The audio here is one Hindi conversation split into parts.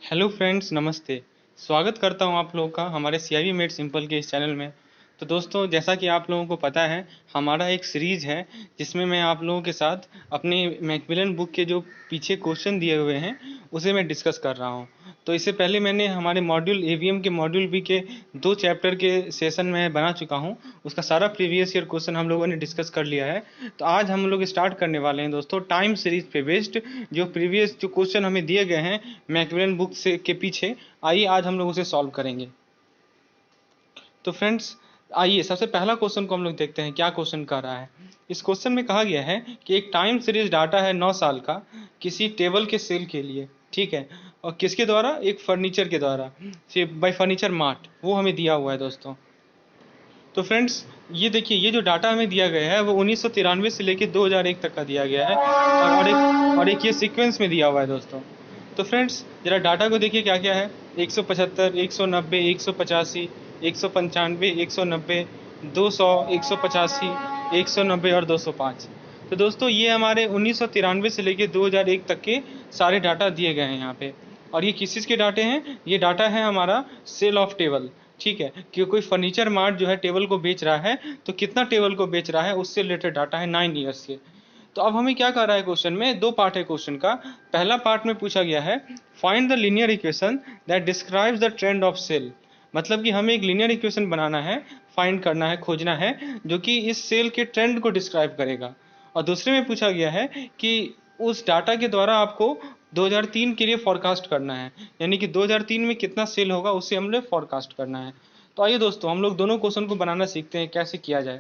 हेलो फ्रेंड्स, नमस्ते। स्वागत करता हूं आप लोगों का हमारे सीआईबी मेड सिंपल के इस चैनल में। तो दोस्तों, जैसा कि आप लोगों को पता है, हमारा एक सीरीज़ है जिसमें मैं आप लोगों के साथ अपनी मैकमिलन बुक के जो पीछे क्वेश्चन दिए हुए हैं उसे मैं डिस्कस कर रहा हूं। तो इससे पहले मैंने हमारे मॉड्यूल एवीएम के मॉड्यूल बी के 2 चैप्टर के सेशन में बना चुका हूं। उसका सारा प्रीवियस ईयर क्वेश्चन हम लोगों ने डिस्कस कर लिया है। तो आज हम लोग स्टार्ट करने वाले हैं दोस्तों टाइम सीरीज पे बेस्ड जो प्रीवियस जो क्वेश्चन हमें दिए गए हैं मैकमिलन बुक से के पीछे। आइए आज हम लोग उसे सॉल्व करेंगे। तो फ्रेंड्स, आइए सबसे पहला क्वेश्चन को हम लोग देखते हैं क्या क्वेश्चन कर रहा है। इस क्वेश्चन में कहा गया है कि एक टाइम सीरीज डाटा है 9 साल का किसी टेबल के सेल के लिए, ठीक है, और किसके द्वारा? एक फर्नीचर के द्वारा, बाय फर्नीचर मार्ट, वो हमें दिया हुआ है दोस्तों। तो फ्रेंड्स, ये देखिए, ये जो डाटा हमें दिया गया है वो 1993 से लेकर 2001 तक का दिया गया है और एक ये सीक्वेंस में दिया हुआ है दोस्तों। तो फ्रेंड्स, जरा डाटा को देखिए क्या क्या है। 175, 190, 185, 195, 190, 200, 185, 190 और 205। तो दोस्तों, ये हमारे 1993 से लेकर 2001 तक के सारे डाटा दिए गए हैं यहाँ पे। और ये किस चीज़ के डाटे हैं? ये डाटा है हमारा सेल ऑफ टेबल, ठीक है, कि कोई फर्नीचर मार्ट जो है टेबल को बेच रहा है, तो कितना टेबल को बेच रहा है उससे रिलेटेड डाटा है 9 ईयर्स के। तो अब हमें क्या कर रहा है, क्वेश्चन में 2 पार्ट है क्वेश्चन का। पहला पार्ट में पूछा गया है find the linear equation that describes the trend of sale. मतलब कि हमें एक लीनियर इक्वेशन बनाना है, फाइंड करना है, खोजना है, जो कि इस सेल के ट्रेंड को डिस्क्राइब करेगा। और दूसरे में पूछा गया है कि उस डाटा के द्वारा आपको 2003 के लिए फॉरकास्ट करना है, यानी कि 2003 में कितना सेल होगा उसे हम लोग फॉरकास्ट करना है। तो आइए दोस्तों, हम लोग दोनों क्वेश्चन को बनाना सीखते हैं कैसे किया जाए।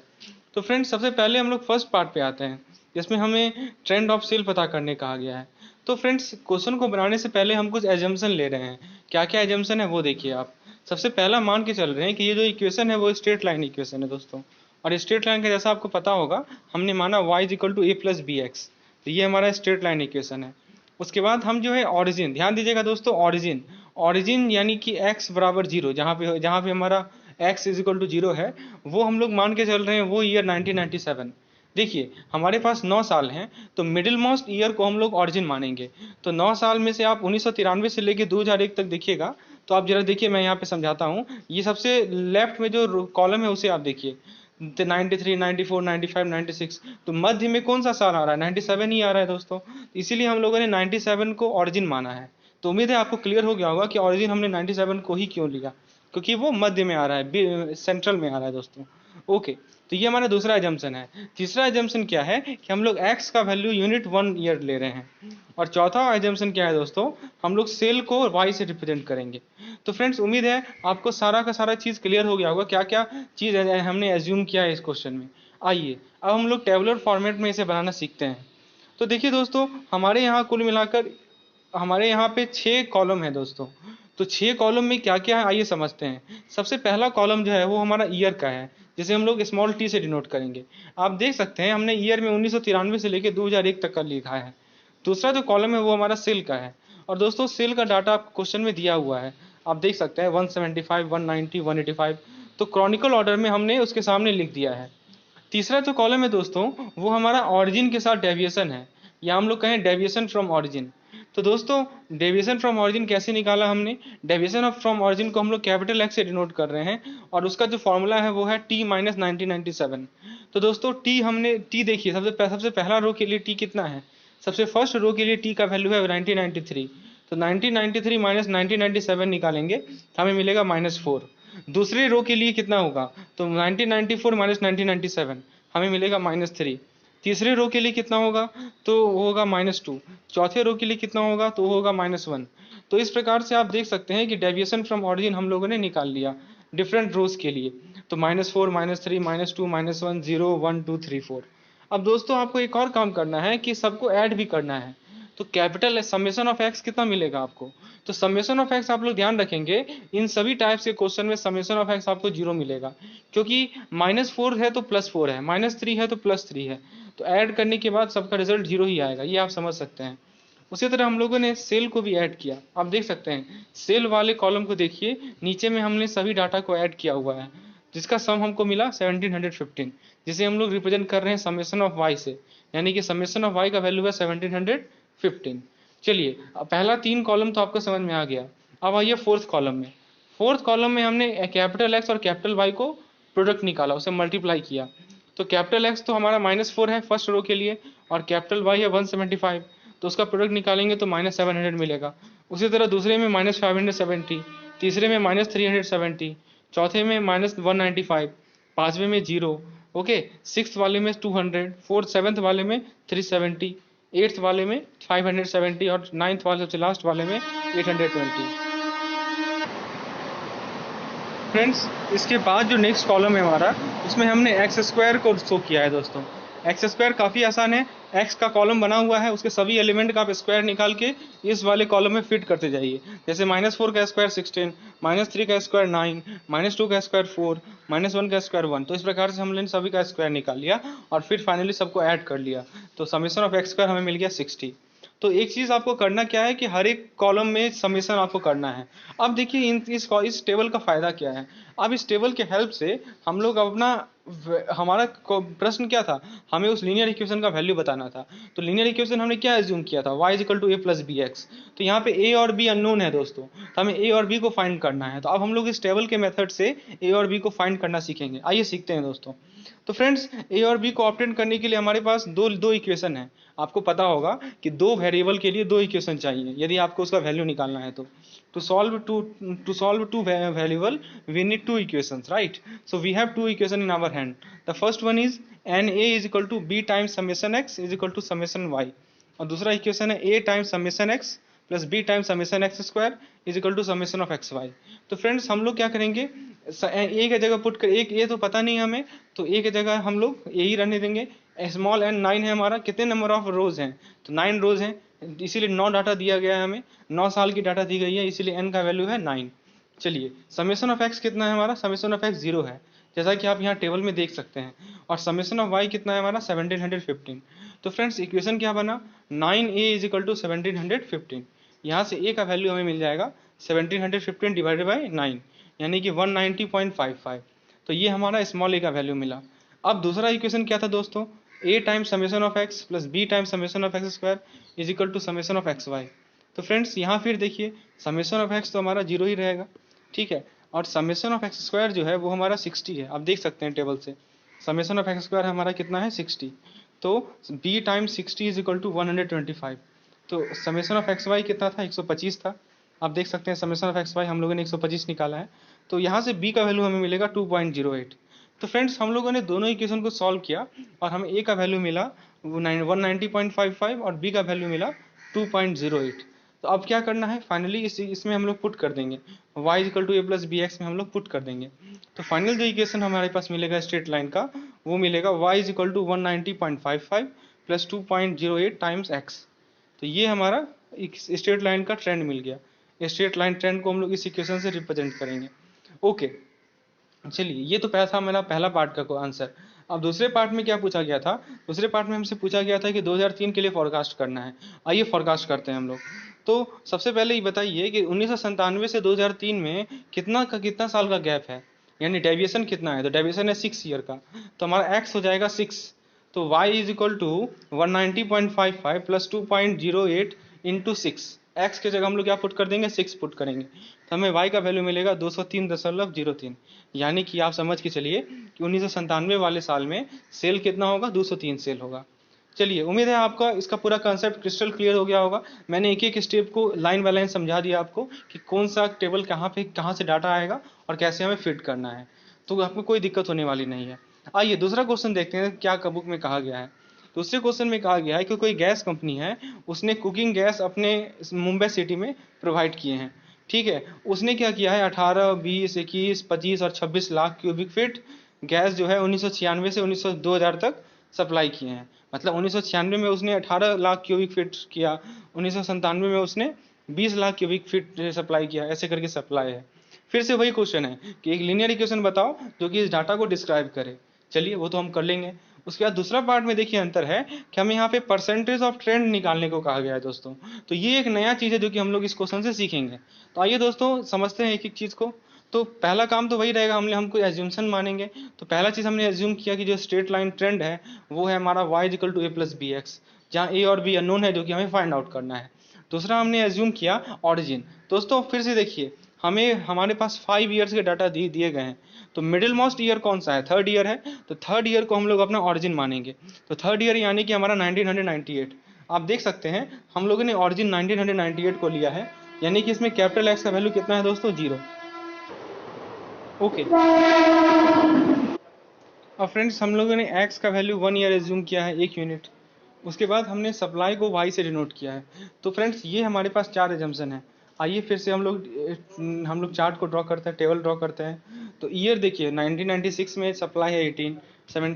तो फ्रेंड्स, सबसे पहले हम लोग फर्स्ट पार्ट पे आते हैं जिसमें हमें ट्रेंड ऑफ सेल पता करने कहा गया है। तो फ्रेंड्स, क्वेश्चन को बनाने से पहले हम कुछ एजम्पशन ले रहे हैं। क्या क्या एजम्पशन है वो देखिए आप। सबसे पहला मान के चल रहे हैं कि ये जो इक्वेशन है वो स्ट्रेट लाइन इक्वेशन है दोस्तों। और स्ट्रेट लाइन का जैसा आपको पता होगा, हमने माना y equal to a plus b x. तो ये हमारा स्ट्रेट लाइन इक्वेशन है। उसके बाद हम जो है ऑरिजिन, ध्यान दीजिएगा दोस्तों, ऑरिजिन ऑरिजिन यानी कि x बराबर 0, जहाँ पे हमारा x इज इक्वल टू 0 है, वो हम लोग मान के चल रहे हैं वो ईयर 1997। देखिए, हमारे पास 9 साल हैं, तो मिडिल मोस्ट ईयर को हम लोग ऑरिजिन मानेंगे। तो 9 साल में से आप 1993 से लेके 2001 तक देखिएगा। तो आप जरा देखिए, मैं यहाँ पे समझाता हूँ। ये सबसे लेफ्ट में जो कॉलम है उसे आप देखिए, 93, 94, 95, 96। तो मध्य में कौन सा साल आ रहा है? 97 ही आ रहा है दोस्तों। तो इसीलिए हम लोगों ने 97 को ऑरिजिन माना है। तो उम्मीद है आपको क्लियर हो गया होगा कि ऑरिजिन हमने 97 को ही क्यों लिया, क्योंकि वो मध्य में आ रहा है, सेंट्रल में आ रहा है दोस्तों। ओके, तो ये हमारा दूसरा एजम्पशन है। तीसरा एजम्पशन क्या है कि हम लोग x का वैल्यू यूनिट 1 ईयर ले रहे हैं। और चौथा एजम्पशन क्या है दोस्तों, हम लोग सेल को y से रिप्रेजेंट करेंगे। तो फ्रेंड्स, उम्मीद है आपको सारा का सारा चीज़ क्लियर हो गया होगा क्या क्या चीज़ हमने एज्यूम किया है इस क्वेश्चन में। आइए अब हम लोग टेबुलर फॉर्मेट में इसे बनाना सीखते हैं। तो देखिए दोस्तों, हमारे यहाँ कुल मिलाकर हमारे यहाँ पे 6 कॉलम है दोस्तों। तो 6 कॉलम में क्या क्या है आइए समझते हैं। सबसे पहला कॉलम जो है वो हमारा ईयर का है, जिसे हम लोग स्मॉल टी से डिनोट करेंगे। आप देख सकते हैं हमने ईयर में 1993 से लेकर 2001 तक का लिखा है। दूसरा जो कॉलम है वो हमारा सेल का है। और दोस्तों, सेल का डाटा क्वेश्चन में दिया हुआ है, आप देख सकते हैं 175, 190, 185। तो क्रॉनिकल ऑर्डर में हमने उसके सामने लिख दिया है। तीसरा जो कॉलम है दोस्तों, वो हमारा ऑरिजिन के साथ डेविएशन है, या हम लोग कहें डेविएशन फ्रॉम ऑरिजिन। तो दोस्तों, डेविएशन फ्रॉम ऑरिजिन कैसे निकाला हमने? डेविएशन ऑफ फ्रॉम ऑरिजिन को हम लोग कैपिटल एक्स से डिनोट कर रहे हैं, और उसका जो फॉर्मूला है वो है टी माइनस 1997। तो दोस्तों, टी हमने देखिए, सबसे पहला रो के लिए टी कितना है? सबसे फर्स्ट रो के लिए टी का वैल्यू है 1993। तो 1993 माइनस 1997 निकालेंगे तो हमें मिलेगा -4। दूसरे रो के लिए कितना होगा? तो 1994 माइनस 1997 हमें मिलेगा -3। तीसरे रो के लिए कितना होगा? तो वो होगा -2। चौथे रो के लिए कितना होगा? तो वो होगा -1। तो इस प्रकार से आप देख सकते हैं कि डेविएशन फ्रॉम ऑरिजिन हम लोगों ने निकाल लिया डिफरेंट रोज के लिए। तो -4, -3, -2, -1, 0, 1, 2, 3, 4। अब दोस्तों, आपको एक और काम करना है कि सबको ऐड भी करना है। तो कैपिटल समेशन ऑफ एक्स कितना मिलेगा आपको? तो समेशन ऑफ एक्स आप लोग ध्यान रखेंगे, इन सभी टाइप्स के क्वेश्चन में समेशन ऑफ एक्स आपको 0 मिलेगा, क्योंकि -4 है तो +4 है, -3 है तो +3 है। तो ऐड करने के बाद सबका रिजल्ट 0 ही आएगा, ये आप समझ सकते हैं। उसी तरह हम लोगों ने सेल को भी ऐड किया। आप देख सकते हैं सेल वाले कॉलम को देखिए, नीचे में हमने सभी डाटा को ऐड किया हुआ है, जिसका सम हमको मिला 1715, जिसे हम लोग रिप्रेजेंट कर रहे हैं समेशन ऑफ वाई से, यानी कि समेशन ऑफ वाई का वैल्यू है 1715। चलिए, अब पहला 3 कॉलम तो आपको समझ में आ गया। अब आइए फोर्थ कॉलम में। फोर्थ कॉलम में हमने कैपिटल एक्स और कैपिटल वाई को प्रोडक्ट निकाला, उसे मल्टीप्लाई किया। तो कैपिटल एक्स तो हमारा -4 है फर्स्ट रो के लिए, और कैपिटल वाई है 175, तो उसका प्रोडक्ट निकालेंगे तो -700 मिलेगा। उसी तरह दूसरे में -570, तीसरे में -370, चौथे में -195, पाँचवें में 0, ओके, सिक्स वाले में 200, फोर्थ सेवन्थ वाले में 370, एट्थ वाले में 570 और नाइन्थ वाले सबसे लास्ट वाले में 820। फ्रेंड्स, इसके बाद जो नेक्स्ट कॉलम है हमारा, उसमें हमने एक्स स्क्वायर को शो किया है दोस्तों। एक्स स्क्वायर काफ़ी आसान है, एक्स का कॉलम बना हुआ है, उसके सभी एलिमेंट का आप स्क्वायर निकाल के इस वाले कॉलम में फिट करते जाइए। जैसे -4 का स्क्वायर 16, -3 का स्क्वायर 9, -2 का स्क्वायर 4, -1 का स्क्वायर 1। तो इस प्रकार से हमने सभी का स्क्वायर निकाल लिया और फिर फाइनली सबको ऐड कर लिया, तो समेशन ऑफ एक्स स्क्वायर हमें मिल गया 60। तो एक चीज़ आपको करना क्या है कि हर एक कॉलम में समेशन आपको करना है। अब देखिए इस टेबल का फ़ायदा क्या है। अब इस टेबल के हेल्प से हम लोग अपना हमारा प्रश्न क्या था, हमें उस लीनियर इक्वेशन का वैल्यू बताना था। तो लीनियर इक्वेशन हमने क्या एज्यूम किया था, y = a + bx। तो यहाँ पे a और b अननोन है दोस्तों, तो हमें a और b को फाइंड करना है। तो अब हम लोग इस टेबल के मेथड से a और b को फाइंड करना सीखेंगे। आइए सीखते हैं दोस्तों। तो फ्रेंड्स, a और b को ऑब्टेन करने के लिए हमारे पास दो इक्वेशन है। आपको पता होगा कि दो वेरिएबल के लिए दो इक्वेशन चाहिए यदि आपको उसका वैल्यू निकालना है तो। To solve two variable we need two equations, right? So we have two equation in our hand. The first one is na = b times summation x = summation y, और दूसरा इक्वेशन है a times summation x plus b times summation x square = summation of xy। तो फ्रेंड्स, हम लोग क्या करेंगे, a की जगह पुट कर, एक a तो पता नहीं हमें, तो a की जगह हम लोग a ही रहने देंगे। स्मॉल n 9 है हमारा, कितने नंबर ऑफ रोज हैं, तो 9 रोज हैं, इसीलिए 9 डाटा दिया गया है हमें, 9 साल की डाटा दी गई है, इसीलिए n का वैल्यू है 9। चलिए, समेशन ऑफ x कितना है हमारा, समेशन ऑफ x 0 है, जैसा कि आप यहाँ टेबल में देख सकते हैं। और समेशन ऑफ y कितना है हमारा, 1715। तो फ्रेंड्स, इक्वेशन क्या बना, 9a = 1715। यहाँ से a का वैल्यू हमें मिल जाएगा 1715 डिवाइडेड बाई 9, यानी कि 190.55। तो ये हमारा स्मॉल a का वैल्यू मिला। अब दूसरा इक्वेशन क्या था दोस्तों, a times summation of x plus b times summation of x square = summation of xy। तो फ्रेंड्स, यहाँ फिर देखिए, समेशन ऑफ x तो हमारा 0 ही रहेगा, ठीक है, और समेशन ऑफ x स्क्वायर जो है वो हमारा 60 है। आप देख सकते हैं टेबल से, समेशन ऑफ x स्क्वायर हमारा कितना है, 60। तो b टाइम्स 60 = 125। तो समेशन ऑफ xy कितना था, 125 था। आप देख सकते हैं समेशन ऑफ xy हम लोगों ने 125 निकाला है। तो यहाँ से b का वैल्यू हमें मिलेगा 2.08। तो फ्रेंड्स, हम लोगों ने दोनों इक्वेशन को सॉल्व किया और हमें a का वैल्यू मिला 190.55 और b का वैल्यू मिला 2.08। तो अब क्या करना है, फाइनली इसमें हम लोग पुट कर देंगे, y = a + bx में हम लोग पुट कर देंगे। तो फाइनल जो इक्वेशन हमारे पास मिलेगा स्ट्रेट लाइन का, वो मिलेगा y = 190.55 प्लस 2.08 टाइम्स x। तो ये हमारा एक स्ट्रेट लाइन का ट्रेंड मिल गया। स्ट्रेट लाइन ट्रेंड को हम लोग इस इक्वेशन से रिप्रेजेंट करेंगे। ओके, चलिए, ये तो था मेरा पहला पार्ट का आंसर। अब दूसरे पार्ट में क्या पूछा गया था, दूसरे पार्ट में हमसे पूछा गया था कि 2003 के लिए फॉरकास्ट करना है। आइए फॉरकास्ट करते हैं हम लोग। तो सबसे पहले ये बताइए कि 1997 से 2003 में कितना साल का गैप है, यानी डेविएशन कितना है। तो डेविएशन है 6 ईयर का, तो हमारा एक्स हो जाएगा 6। तो y = 190.55 प्लस 2.08 इंटू 6। एक्स की जगह हम लोग क्या पुट कर देंगे, 6 पुट करेंगे, तो हमें y का वैल्यू मिलेगा 203.03। यानी कि आप समझ के चलिए कि 1997 वाले साल में सेल कितना होगा, 203 सेल होगा। चलिए, उम्मीद है आपका इसका पूरा कंसेप्ट क्रिस्टल क्लियर हो गया होगा। मैंने एक एक स्टेप को लाइन बाय लाइन समझा दिया आपको कि कौन सा टेबल कहाँ से डाटा आएगा और कैसे हमें फिट करना है, तो आपको कोई दिक्कत होने वाली नहीं है। आइए दूसरा क्वेश्चन देखते हैं क्या बुक में कहा गया है। दूसरे क्वेश्चन में कहा गया है कि कोई गैस कंपनी है, उसने कुकिंग गैस अपने मुंबई सिटी में प्रोवाइड किए हैं, ठीक है। उसने क्या किया है, 18, 20, 21, 25 और 26 लाख क्यूबिक फीट गैस जो है 1996 से 2000 तक सप्लाई किए हैं। मतलब 1996 में उसने 18 लाख क्यूबिक फीट किया, 1997 में उसने 20 लाख क्यूबिक फीट सप्लाई किया, ऐसे करके सप्लाई है। फिर से वही क्वेश्चन है कि एक लीनियर इक्वेशन बताओ जो कि इस डाटा को डिस्क्राइब करे। चलिए, वो तो हम कर लेंगे। उसके बाद दूसरा पार्ट में देखिए अंतर है कि हमें यहाँ पे परसेंटेज ऑफ ट्रेंड निकालने को कहा गया है दोस्तों। तो ये एक नया चीज़ है जो कि हम लोग इस क्वेश्चन से सीखेंगे। तो आइए दोस्तों समझते हैं एक एक चीज़ को। तो पहला काम तो वही रहेगा, हम कोई एज्यूमशन मानेंगे। तो पहला चीज़ हमने एज्यूम किया कि जो स्ट्रेट लाइन ट्रेंड है वो है हमारा y = a + bx, जहाँ a और b अननोन है जो कि हमें फाइंड आउट करना है। दूसरा हमने एज्यूम किया ऑरिजिन। दोस्तों फिर से देखिए, हमें हमारे पास 5 ईयर्स के डाटा दिए गए हैं, तो मिडिल मोस्ट ईयर कौन सा है, थर्ड ईयर है, तो थर्ड ईयर को हम लोग अपना ऑरिजिन मानेंगे। तो थर्ड ईयर यानी कि हमारा 1998। आप देख सकते हैं हम लोगों ने ऑरिजिन 1998 को लिया है, यानी कि इसमें कैपिटल एक्स का वैल्यू कितना है दोस्तों, 0। ओके, अब फ्रेंड्स हम लोगों ने एक्स का वैल्यू 1 ईयर एज्यूम किया है, 1 यूनिट। उसके बाद हमने सप्लाई को वाई से डिनोट किया है। तो फ्रेंड्स ये हमारे पास 4 एजम्पशन है। आइए फिर से हम लोग चार्ट को ड्रॉ करते हैं, टेबल ड्रॉ करते हैं। तो ईयर देखिए, 1996 में सप्लाई है 18,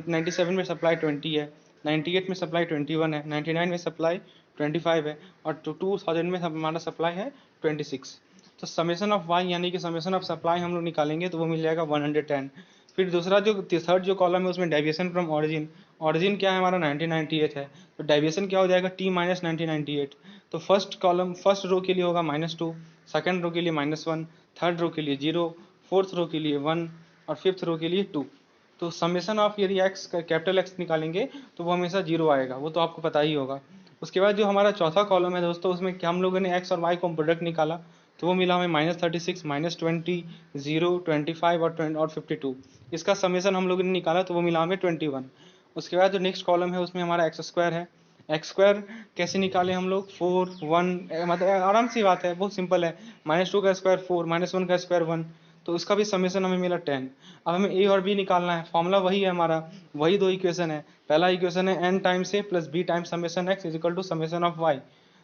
97 में सप्लाई 20 है, 98 में सप्लाई 21 है, 99 में सप्लाई 25 है, और 2000 में हमारा सप्लाई है 26। तो समेशन ऑफ वाई यानी कि समेशन ऑफ सप्लाई हम लोग निकालेंगे तो वो मिल जाएगा 110। फिर दूसरा जो थर्ड जो कॉलम है उसमें डेविएशन फ्रॉम ऑरिजिन, ऑरिजिन क्या है हमारा 1998 है, तो डेविएशन क्या हो जाएगा t माइनस 1998। तो फर्स्ट कॉलम फर्स्ट रो के लिए होगा -2, सेकंड रो के लिए -1, थर्ड रो के लिए 0, फोर्थ रो के लिए 1 और फिफ्थ रो के लिए 2। तो समेशन ऑफ यदि एक्स कैपिटल एक्स निकालेंगे तो वो हमेशा 0 आएगा, वो तो आपको पता ही होगा। उसके बाद जो हमारा चौथा कॉलम है दोस्तों, उसमें क्या हम लोगों ने एक्स और वाई को प्रोडक्ट निकाला, तो वो मिला हमें -36, -20, 0, 25 और 52। इसका समेशन हम लोगों ने निकाला तो वो मिला हमें 21। उसके बाद जो नेक्स्ट कॉलम है उसमें हमारा एक्स स्क्वायर है। एक्स स्क्वायर कैसे निकाले हम लोग, 4, 1, मतलब आराम सी बात है, बहुत सिंपल है। -2 का स्क्वायर 4, -1 का स्क्वायर 1, तो उसका भी समेशन हमें मिला 10। अब हमें ए और बी निकालना है, फॉर्मूला वही है हमारा, वही दो इक्वेशन है। पहला इक्वेशन है n times a plus b times summation x is equal to summation of y.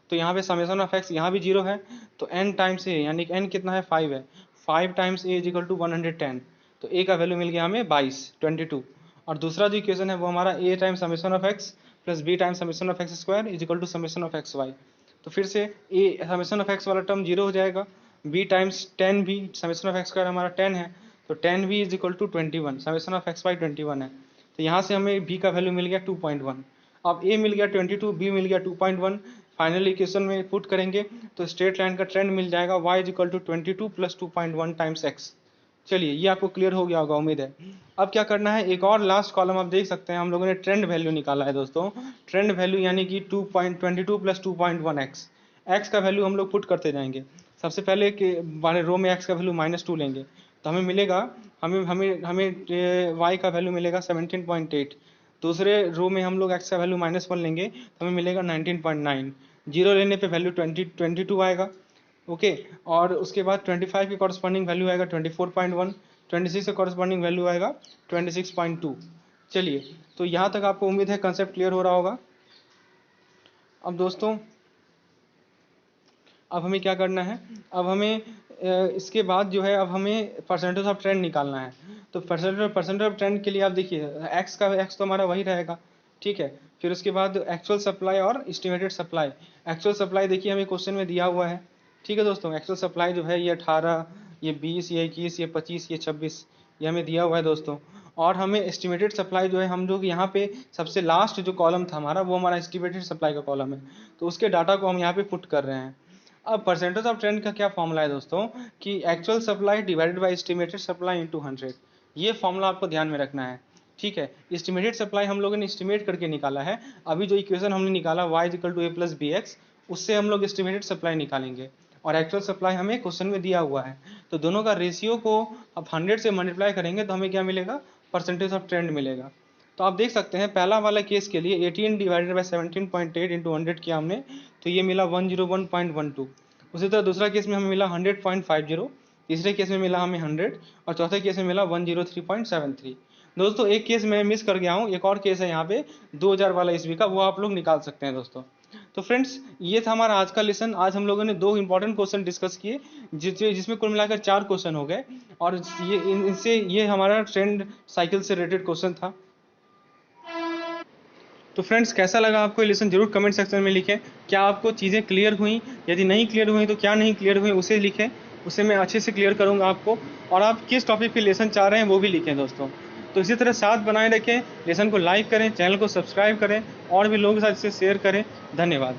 तो यहाँ पे समेशन ऑफ एक्स यहाँ भी 0 है, तो n टाइम्स ए यानी कि n कितना है 5 है, 5 times a is equal to 110। तो ए का वैल्यू मिल गया हमें 22। और दूसरा जो इक्वेशन है वो हमारा a times summation of x plus b times summation of x square is equal to summation of x y. तो फिर से ए समेशन ऑफ एक्स वाला टर्म 0 हो जाएगा, बी टाइम्स 10 भी, समेशन ऑफ एक्स स्क्वायर हमारा 10 है, तो 10 भी is equal to 21, summation of x y 21 है। तो यहाँ से हमें बी का वैल्यू मिल गया 2.1। अब ए मिल गया 22, बी मिल गया 2.1। फाइनल इक्वेशन में पुट करेंगे तो स्ट्रेट लाइन का ट्रेंड मिल जाएगा y is equal to 22 plus 2.1 times x. चलिए ये आपको क्लियर हो गया होगा उम्मीद है। अब क्या करना है, एक और लास्ट कॉलम आप देख सकते हैं हम लोगों ने ट्रेंड वैल्यू निकाला है दोस्तों। ट्रेंड वैल्यू यानी कि 2.22 प्लस 2.1 एक्स का वैल्यू हम लोग पुट करते जाएंगे। सबसे पहले के वाले रो में एक्स का वैल्यू -2 लेंगे तो हमें मिलेगा, हमें हमें हमें वाई का वैल्यू मिलेगा 17.8। दूसरे रो में हम लोग एक्स का वैल्यू -1 लेंगे तो हमें मिलेगा 19.9। 0 लेने पे वैल्यू 22 आएगा। ओके, और उसके बाद 25 के कॉरस्पॉन्डिंग वैल्यू आएगा 24.1, 26 के कॉरस्पॉन्डिंग वैल्यू आएगा 26.2। चलिए, तो यहाँ तक आपको उम्मीद है कंसेप्ट क्लियर हो रहा होगा। अब दोस्तों अब हमें क्या करना है, अब हमें इसके बाद जो है अब हमें परसेंटेज ऑफ ट्रेंड निकालना है। तो परसेंटेज ऑफ ट्रेंड के लिए आप देखिए एक्स तो हमारा वही रहेगा, ठीक है। फिर उसके बाद एक्चुअल सप्लाई और एस्टिमेटेड सप्लाई। एक्चुअल सप्लाई देखिए हमें क्वेश्चन में दिया हुआ है, ठीक है दोस्तों। एक्चुअल सप्लाई जो है ये 18, ये 20, ये 21, ये 25, ये 26, ये हमें दिया हुआ है दोस्तों। और हमें एस्टिमेटेड सप्लाई जो है, हम लोग यहाँ पे सबसे लास्ट जो कॉलम था हमारा वो हमारा एस्टिमेटेड सप्लाई का कॉलम है, तो उसके डाटा को हम यहाँ पे पुट कर रहे हैं। अब परसेंटेज ऑफ ट्रेंड का क्या फॉर्मूला है दोस्तों, कि actual supply divided by estimated supply into 100। ये फॉर्मूला आपको ध्यान में रखना है, ठीक है। एस्टिमेटेड सप्लाई हम लोगों ने एस्टिमेट करके निकाला है। अभी जो इक्वेशन हमने निकाला y equal to a plus b x, उससे हम लोग एस्टिमेटेड सप्लाई निकालेंगे और एक्चुअल सप्लाई हमें क्वेश्चन में दिया हुआ है। तो दोनों का रेशियो को अब 100 से मल्टीप्लाई करेंगे तो हमें क्या मिलेगा, परसेंटेज ऑफ ट्रेंड मिलेगा। तो आप देख सकते हैं पहला वाला केस के लिए 18 डिवाइडेड बाय 17.8 इंटू 100 किया हमने, तो ये मिला 101.12। उसी तरह दूसरा केस में हमें मिला 100.50, तीसरे केस में मिला हमें 100 और चौथे केस में मिला 103.73। दोस्तों एक केस मैं मिस कर गया हूँ, एक और केस है यहाँ पे 2000 वाला ईस्वी का, वो आप लोग निकाल सकते हैं दोस्तों। तो फ्रेंड्स ये था हमारा आज का लेसन। आज हम लोगों ने 2 इंपॉर्टेंट क्वेश्चन डिस्कस किए जिसमें कुल मिलाकर 4 क्वेश्चन हो गए, और इनसे ये हमारा ट्रेंड साइकिल से रिलेटेड क्वेश्चन था। तो फ्रेंड्स कैसा लगा आपको ये लेसन जरूर कमेंट सेक्शन में लिखें। क्या आपको चीज़ें क्लियर हुई, यदि नहीं क्लियर हुई तो क्या नहीं क्लियर हुई उसे लिखें, उसे मैं अच्छे से क्लियर करूँगा आपको। और आप किस टॉपिक पे लेसन चाह रहे हैं वो भी लिखें दोस्तों। तो इसी तरह साथ बनाए रखें, लेसन को लाइक करें, चैनल को सब्सक्राइब करें और भी लोगों के साथ इसे शेयर करें। धन्यवाद।